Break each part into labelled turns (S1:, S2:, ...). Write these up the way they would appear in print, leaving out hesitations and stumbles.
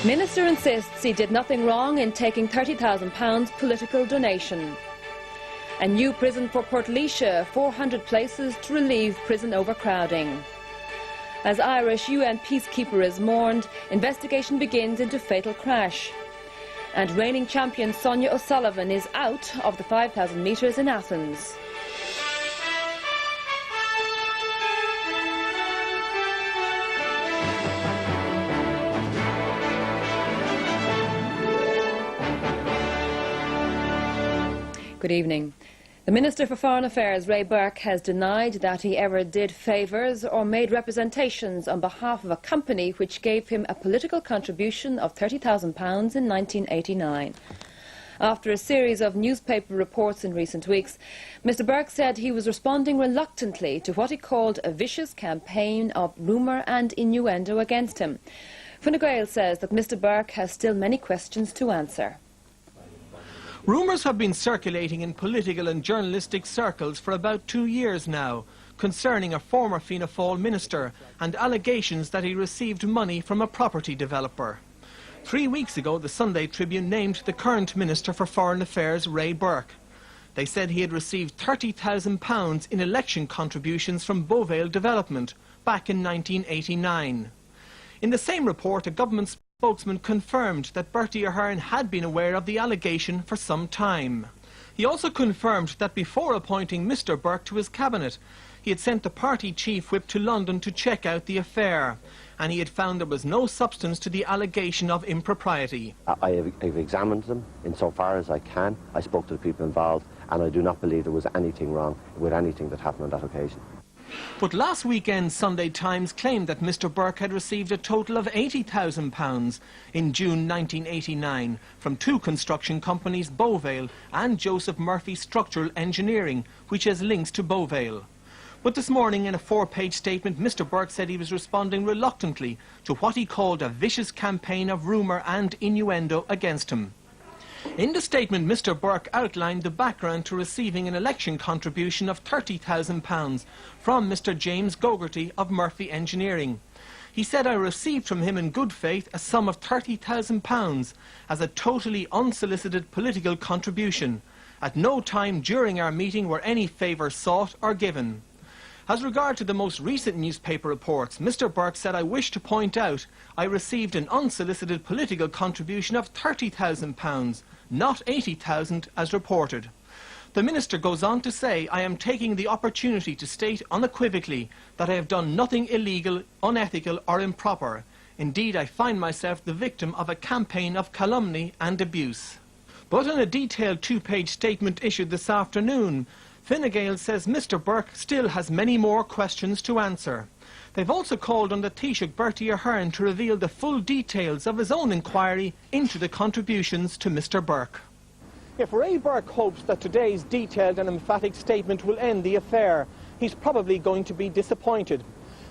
S1: Minister insists he did nothing wrong in taking £30,000 political donation. A new prison for Portlaoise, 400 places to relieve prison overcrowding. As Irish UN peacekeeper is mourned, investigation begins into fatal crash. And reigning champion Sonia O'Sullivan is out of the 5,000 metres in Athens. Good evening. The Minister for Foreign Affairs, Ray Burke, has denied that he ever did favours or made representations on behalf of a company which gave him a political contribution of £30,000 in 1989. After a series of newspaper reports in recent weeks, Mr Burke said he was responding reluctantly to what he called a vicious campaign of rumour and innuendo against him. Fine Gael says that Mr Burke has still many questions to answer.
S2: Rumours have been circulating in political and journalistic circles for about 2 years now, concerning a former Fianna Fáil minister and allegations that he received money from a property developer. 3 weeks ago, the Sunday Tribune named the current Minister for Foreign Affairs, Ray Burke. They said he had received £30,000 in election contributions from Beauvale Development back in 1989. In the same report, a government spokesman confirmed that Bertie Ahern had been aware of the allegation for some time. He also confirmed that before appointing Mr Burke to his cabinet, he had sent the party chief whip to London to check out the affair, and he had found there was no substance to the allegation of impropriety.
S3: I've examined them insofar as I can. I spoke to the people involved, and I do not believe there was anything wrong with anything that happened on that occasion.
S2: But last weekend's Sunday Times claimed that Mr Burke had received a total of £80,000 in June 1989 from two construction companies, Beauvale and Joseph Murphy Structural Engineering, which has links to Beauvale. But this morning, in a 4-page statement, Mr Burke said he was responding reluctantly to what he called a vicious campaign of rumour and innuendo against him. In the statement, Mr Burke outlined the background to receiving an election contribution of £30,000 from Mr James Gogarty of Murphy Engineering. He said, "I received from him in good faith a sum of £30,000 as a totally unsolicited political contribution. At no time during our meeting were any favours sought or given." As regard to the most recent newspaper reports, Mr Burke said, "I wish to point out I received an unsolicited political contribution of £30,000, not £80,000 as reported." The Minister goes on to say, "I am taking the opportunity to state unequivocally that I have done nothing illegal, unethical or improper. Indeed, I find myself the victim of a campaign of calumny and abuse." But in a detailed 2-page statement issued this afternoon, Fine Gael says Mr Burke still has many more questions to answer. They've also called on the Taoiseach Bertie Ahern to reveal the full details of his own inquiry into the contributions to Mr Burke. If Ray Burke hopes that today's detailed and emphatic statement will end the affair, he's probably going to be disappointed.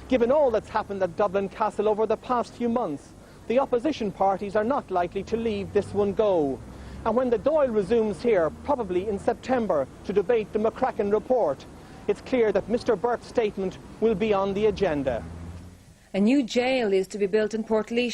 S2: Given all that's happened at Dublin Castle over the past few months, the opposition parties are not likely to leave this one go. And when the Dáil resumes here, probably in September, to debate the McCracken report, it's clear that Mr Burke's statement will be on the agenda.
S1: A new jail is to be built in Portlaoise.